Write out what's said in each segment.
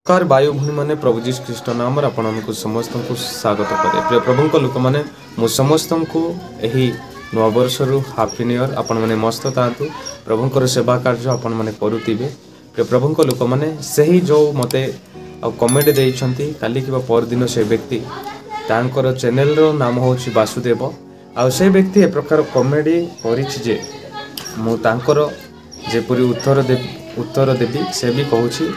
Car वायु भूमि माने प्रभु जीशु ख्रीष्ट नाम आपको समस्त को स्वागत करे। प्रिय प्रभु लोक मैंने मु समस्त को यही नव वर्ष हापी न्यू इयर आपण मैंने मस्त था प्रभुंर सेवा कार्य आपण मैंने करुवे। प्रिय प्रभु लोक मैंने से ही जो मते कमेंट देइछंती काली कि परदिन से व्यक्ति तांकर चैनल रो नाम हूँ वासुदेव आ से व्यक्ति ए प्रकार कमेडी करे मु तांकर जेपरी उत्तर देवी से भी कहूँ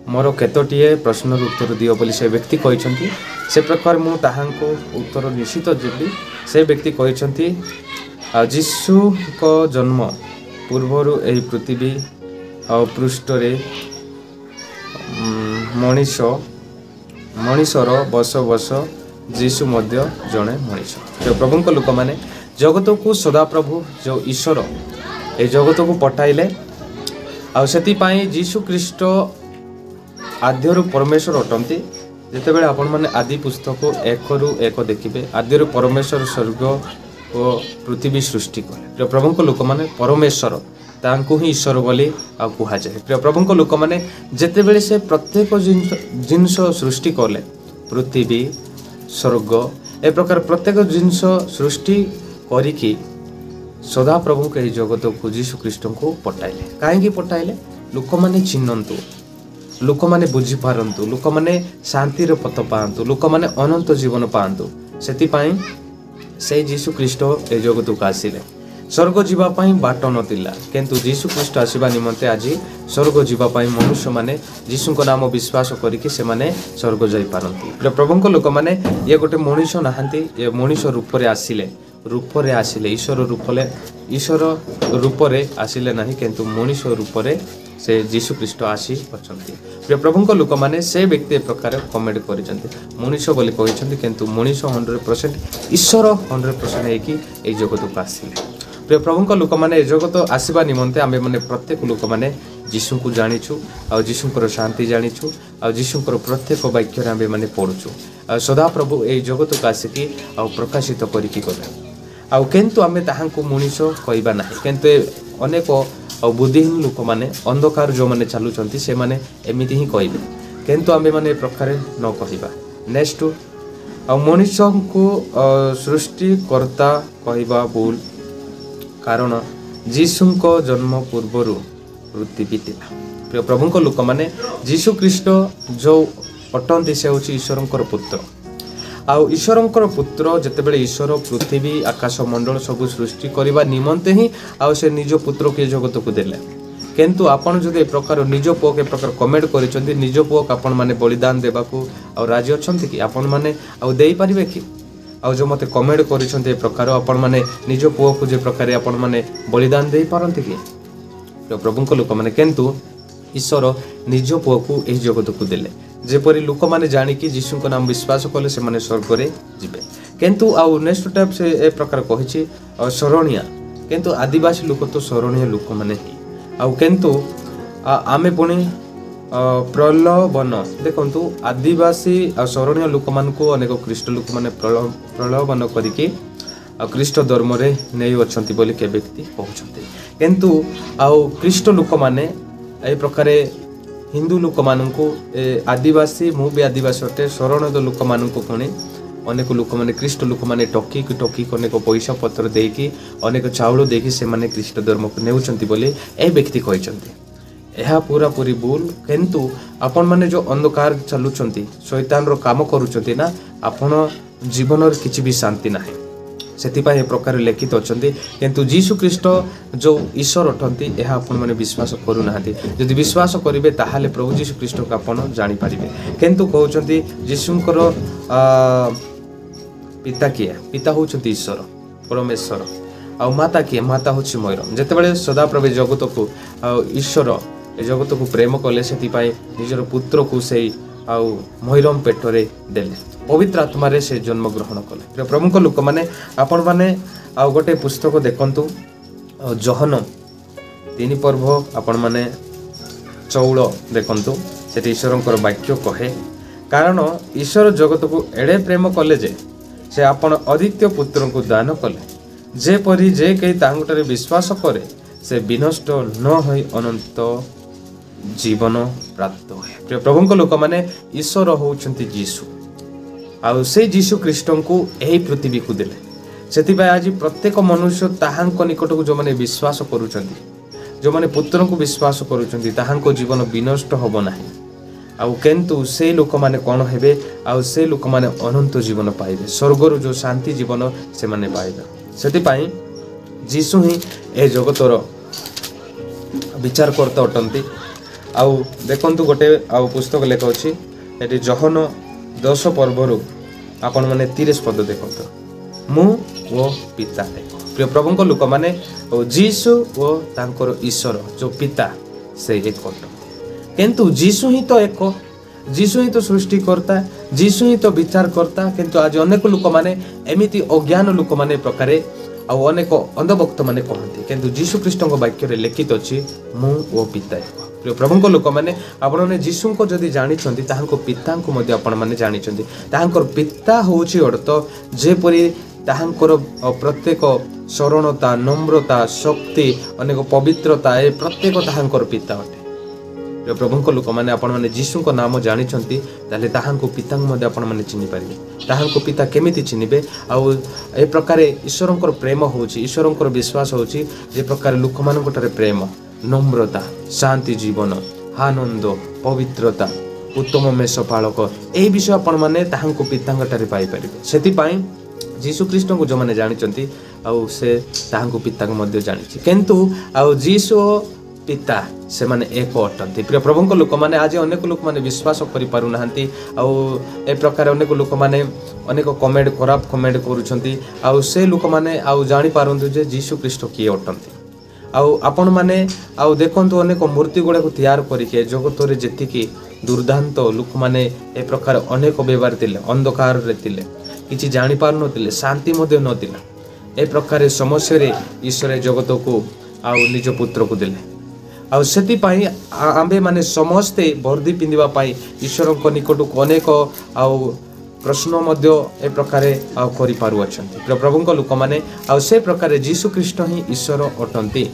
मोर केतोटिए प्रश्न उत्तर दियो बोली से व्यक्ति कहते से प्रकार मु ताहांको उत्तर निश्चित देवी। से व्यक्ति कहते जीशु को जन्म पूर्वर यही पृथ्वी पृष्ठरे मनीषर बस बस जीशु मध्य जड़े मनीष। जो प्रभु लोक मैंने जगत को सदाप्रभु जो ईश्वर ए जगत को पठाइले आपाई जीशु ख्रीष्ट आद्यरु परमेश्वर अटंती। जितेबाला आपण मैंने आदि पुस्तक एक रु एक देखिए आद्यरु परमेश्वर स्वर्ग और पृथ्वी सृष्टि कले। प्रिय प्रभु लोक मैंने परमेश्वर तांको ही ईश्वर बोली कह जाए। प्रिय प्रभु लोक मैंने जितेबाला से प्रत्येक जिनस सृष्टि कले पृथ्वी स्वर्ग ए प्रकार प्रत्येक जिनस सृष्टि करिकी सदा प्रभु के जगत को जीशु ख्रीष्ट को पठाइले। कहीं पठाइले लोक मैंने चिन्हतु लोक मैंने बुझीपारतु लोक मैंने शांतिर पथ पातु लोक मैंने अनंत जीवन पातु से जीशु ख्रीष्ट ए जगत को आसिले। स्वर्ग जीवाई बाट नथिला किंतु जीशु ख्रीष्ट आसवा निमंते आज स्वर्ग जीवाई मनुष्य माने जीशु को नाम विश्वास करके से माने स्वर्ग जाई पारंती। प्रभु लोक मैंने ये गोटे मनीष नहांती ये मनीष रूपरे आसिले ईश्वर रूपरे आसिले नहीं किंतु मनीष रूपरे से जीशु ख्रीष्ट आसी अच्छे। प्रिय प्रभु लोक मैंने से व्यक्ति प्रकार कमेंट कर मनीष बोली कहते किंतु मनीष 100% ईश्वर 100% होगी जगत को आसिले। प्रिय प्रभु लोक मैंने जगत आसवा निमंते आम मैंने प्रत्येक लोक मैंने जीशु को जाचु आीशुर शांति जाचु आीशुर प्रत्येक वाक्य आम मैंने पढ़ुचु सदा प्रभु ये जगत को आसिकी प्रकाशित करके गले किंतु आम ताहांको मनीष कहवा ना किंतु अनेक बुद्धिहीन लोक मैंने अंधकार जो मैंने चलुंट से मैंने एमती ही कहे किंतु आम मैंने प्रकार न कहवा। नेक्स्ट मनीष को सृष्टिकर्ता कहवा भूल कारण जीशु को जन्म पूर्वर पृथ्वी थिला। प्रिय प्रभु लोक मैंने जीशु ख्रीष्ट जो अटंती से हूँ ईश्वर पुत्र ईश्वर पुत्र जितेबाला ईश्वर पृथ्वी आकाश मंडल सब सृष्टि करने निमंते ही से निज पुत्र के जगत को देले किंतु आपन जो प्रकार निज पुओ के प्रकार कमेंट कर निज पुओ आपण मैंने बलिदान देवाकू राजी अच्छा कि आपण मैंने दे पारे कि जो मत कमेंट कर प्रकार आपण मैंने निज पुओ को जो प्रकार आपण मैंने बलिदान दे पारती कि प्रभु लोक मैंने किंतु ईश्वर निज पुओ को यही जगत को देले जेपरी लोक मैंने जाणिकी जीशु को नाम विश्वास कले से माने स्वर्ग रे जिबे किंतु नेक्स्ट टाइप से ए प्रकार कहिछि शरणिया किंतु आदिवासी लोक तो शरणिया लोक मैंने ही किंतु आमे पुणी प्रलोभन देखंतु आदिवासी शरणिया लोक मान को अनेक ख्रीष्ट लोक मैंने प्रलोभन करके ख्रीष्ट धर्म रे नहीं अछंती बोली के व्यक्ति कहउछंती किंतु ख्रीष्ट लोक माने ए प्रकार हिंदू लोक मानू आदिवासी मु भी आदिवासी अटे शरण लोक मानू पुणी अनेक लोक मैंने ख्रीष्ट लोक मैंने टकी अनेक पैसा पत्र देकी अनेक चाउल देकी से माने ख्रीष्ट धर्म को नेउछंती बोली ए व्यक्ति कहते यह पूरा पूरी भूल किंतु आपण माने जो अंधकार चलुचंती शैतान रो काम करूचंती ना आपण जीवन किछि भी शांति नाही से प्रकार लिखित अच्छा किंतु जीशु ख्रीष्ट जो ईश्वर अटंती यह आपण मैंने विश्वास करूना जदि विश्वास करेंगे ताहले प्रभु जीशु ख्रीष्ट को आपण जानीपारे किंतु कहते जीशुकर पिता किए पिता होउछंती ईश्वर परमेश्वर आ माता किए माता हूँ मयूरम जितेबाला सदाप्रभु जगत को ईश्वर जगत को प्रेम कले से निजर पुत्र को से मयूरम पेटरे देले पवित्र आत्मा रे से जन्म ग्रहण कले। प्रभु लोक मैंने आपण मैंने गोटे पुस्तक देखंतु जहन 3 पर्व आपण मैंने 14 देखंतु से ईश्वर वाक्य कहे कारण ईश्वर जगत को एड़े प्रेम कले जे से आपण अद्वितीय पुत्र को दान कले जेपरी जे कई तांगुटारे विश्वास करे से विनष्ट न होई अनंत जीवन प्राप्त हुए। प्रिय प्रभु लोक मैंने ईश्वर होउछंती जीशु आउ से जीशु ख्रीष्ट को यही पृथ्वी को देले से आज प्रत्येक मनुष्य ताहांक निकट को जो मैंने विश्वास करुछंती जो मैंने पुत्र को विश्वास करुछंती ताहांक जीवन विनष्ट होब नाही आउ किंतु से लोक माने कौन हेबे आउ से लोक माने अनंत जीवन पाइबे स्वर्गर जो शांति जीवन से माने पाइबे सेति पई जीशु ही ए जगतर विचार करते अटंती आउ देखंतु गोटे आउ पुस्तक लेख अछि एटी जहन 10 पर्वरु आपण माने 30 पद देखंतु मु ओ पिता एक प्रिय प्रभु लोक माने जीशु ओ तांकर ईश्वर जो पिता से एक किंतु जीशु ही तो एक जीशु ही तो सृष्टि करता जीशु ही तो विचार करता किंतु आज अनेक लोक माने एमिति अज्ञान लोक माने प्रकारे आउ अनेक अंधभक्त माने कहते किंतु जीशु ख्रीष्ट वाक्य लिखित अच्छी मु ओ पिता एक प्रिय प्रभु लोक मैंने आपने जीशु को जदि जानिछंती ताहांको पिता को मध्य आपण माने जानिछंती ताहांकर पिता होउची अर्थ जेपरि ताहांकर प्रत्येक शरणता नम्रता शक्ति अनेक पवित्रता ए प्रत्येक ताहांकर पिता अटे प्रिय प्रभु लोक मैंने आपण माने जीशु को नाम जानिछंती ताले ताहांको पिता मध्य आपण माने चिनि पारिबे ताहांको पिता केमिति चिनिबे आउ ए प्रकार ईश्वरंकर प्रेम होउची ईश्वरंकर विश्वास होउची जे प्रकार लोक मानकटारे प्रेम नम्रता शांति जीवन आनंद पवित्रता उत्तम मेष पालक यही विषय आपण माने ताहांको पितांगटारे पाई परिबे सेति पई जीशु ख्रीष्ट को जो माने जानिचंती आउ से ताहांको पिता मध्य जानिछि किंतु आउ जीशु पिता से माने एक अटंती प्रिय प्रभु लोक माने आज अनेक लोक माने विश्वास करि पारु नाहंती आउ ए प्रकार अनेक लोक माने अनेक कमेंट खराब कमेंट करूछंती आउ से लोक माने आउ जानि पारंतु जे जीशु ख्रीष्ट किए अटंती आउ आपण माने आउ देखंतु अनेक मूर्ति गुड़ा को तैयार करिके जगतरे जेतिकी दुर्दांत लोक माने ए प्रकार अनेक व्यवहार थिले अंधकार रे थिले किछि जानि पारु नथिले शांति मध्ये नथिला ए प्रकार समस्या रे ईश्वर जगत को आउ निज पुत्र को देले आउ सेति पई आंबे माने समस्ते वर्दी पिंदिबा पई ईश्वर को निकट को अनेक आउ प्रश्न मध्य ए प्रकार आउ करि पारु अछंती प्रिय प्रभु लोक माने आउ से प्रकार जीशु ख्रीष्ट ही ईश्वर अटंती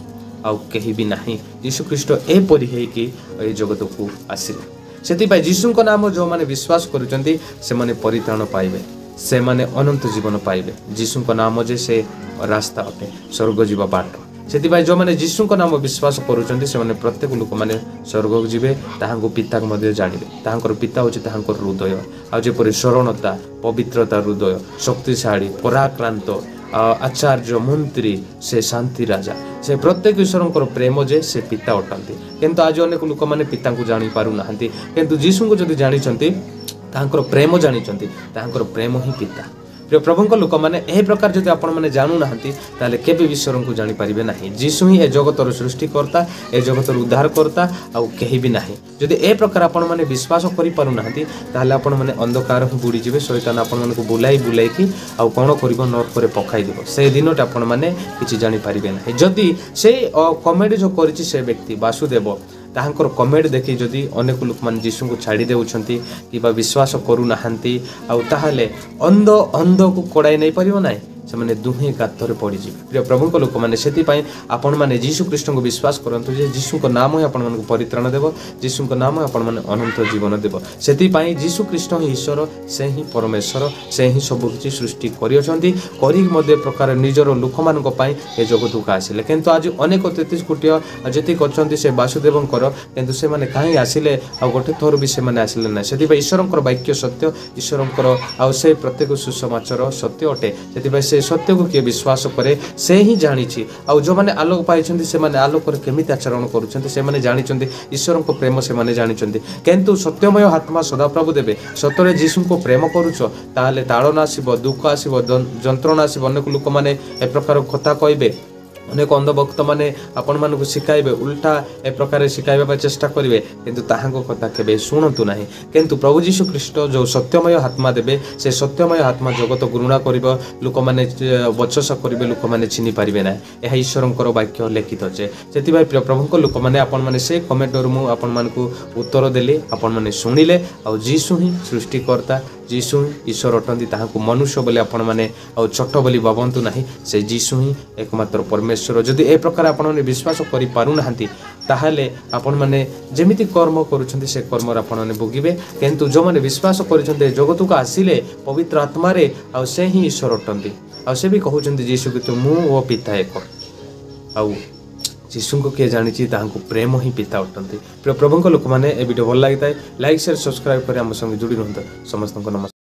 आउ कहीं भी नहीं जीशु ख्रीष्ट ए परि हे कि ए जगत को आसिले सेति पई जीशु को नाम जो माने विश्वास करूचंती से माने परित्राण पाइबे से माने अनंत जीवन पाइबे जीशु को नाम जे से रास्ता अटे स्वर्ग जीवा बाट सेति पई जो माने जीशु को नाम विश्वास करूचंती से माने प्रत्येक लोक माने स्वर्ग जीवे ताहांको पिता मध्य जानिबे ताहांकर पिता होची ताहांकर हृदय आ जे परि शरणता पवित्रता हृदय शक्तिशाली पराक्रांत आचार्य मंत्री से शांति राजा से प्रत्येक ईश्वर प्रेम जे से पिता अटंती किंतु आज अनेक लोक माने पिता को जानि पारु नाहंती किंतु जीशु को जदि जानिचंती ताहांकर प्रेम जानिचंती ताहांकर प्रेम ही पिता प्रिय प्रभु लोक मैंने यह प्रकार जब आपण मैंने जानू ना ताले केबे ईश्वर को जानि पारिबे नाही जीशु ही ए जगतर सृष्टिकर्ता ए जगतर उद्धार करता आउ कहीं भी नाही जदि ए प्रकार आपण मैंने विश्वास करि पारु नाहंती ताले आपण मैंने अंधकार बुड़ी जिवे शैतान आपण मन को बुलाई बुलाई कि आउ कोन करिवो नरक रे पकाई दिबो से दिनटे आपण मैंने किछि जानि पारिबे नाही जदि से कमेडी जो करिछि से व्यक्ति वासुदेव ताहांकर कमेंट देखि जदि अनेक लोक मान जीशु को छाड़ी देउछंती किबा विश्वास करू नाहंती आउ ताहाले अंध अंध को कोड़ाई नहीं परिबो नाही से माने दुहे गातरे पड़ी जिवे प्रिय प्रभु लोक माने सेति पई आपण माने जीशु ख्रीष्ट को विश्वास करंतु जे जीशु को नाम ही आपण मन को परित्राण देबो जीशु को नाम आपण माने अनंत जीवन देबो सेति पई जीशु ख्रीष्ट ही ईश्वर से ही परमेश्वर से ही सब किछि सृष्टि करियछंती करी मध्ये प्रकार निजर लोक मान को पई ए जगत को आसिले किंतु आज अनेक 33 कोटी जेति करछंती से वासुदेवंकर किंतु से माने काहे आसिले आ गोटे थोर भी से माने आसिले ना सेति पई ईश्वरंकर वाक्य सत्य ईश्वरंकर आ से प्रत्येक सुसमाचार सत्य अटे सेति पई से सत्य को किए विश्वास करे से ही जानी आ जो मैंने आलोक पाई से मैंने आलोक केमी आचरण करुँचे जानी ईश्वर को प्रेम से मैंने जानी किंतु सत्यमय आत्मा सदाप्रभु देवे सतरे जीशु को प्रेम करुच ताले ताड़ना आसब दुख आसब जंत्रणा आसब अनेक लोक मैंने ए प्रकार कथा कहे अनेक अंधभक्त माने आपण मानक शिखाइबे उल्टा ए प्रकार शिखाइबा चेष्टा करिवे किंतु ताहांको कथा केबे सुनतु नाही किंतु प्रभु जीशु ख्रीष्ट जो सत्यमय आत्मा देबे से सत्यमय आत्मा जगत गुरुणा करिवो लोक माने वचस करिवे लोक माने चिनि पारिबे ना एहा ईश्वरंकर वाक्य लिखित छे सेति भाई प्रिय प्रभुको लोक माने आपण माने से कमेंटर मु आपण मानकु उत्तर देले आपण माने सुनिले आ जीशु ही सृष्टिकर्ता जीशु ईश्वर अटंती ताहाकु मनुष्य बोली आपण माने आ छोट बोली भावंतु नाही से जीशु ही एकमात्र परमेश्वर जदि ए प्रकार आपण माने विश्वास करि पारु नाहंती ताहाले आपण माने जेमिति कर्म करूछंती से कर्म आपण माने भोगिबे किंतु जो माने विश्वास करिसंते जगत को आसिले पवित्र आत्मा रे आ से ही ईश्वर अटंती आ से भी कहउछंती जीशु के तो मु ओ पिता एक आ जीशु को किए जानी तांको प्रेम ही पिता अटंती। प्रिय प्रभु लोक मैंने ए वीडियो भल लगी लाइक शेयर सब्सक्राइब कर आम संगे जोड़ी रुहत समस्त नमस्कार।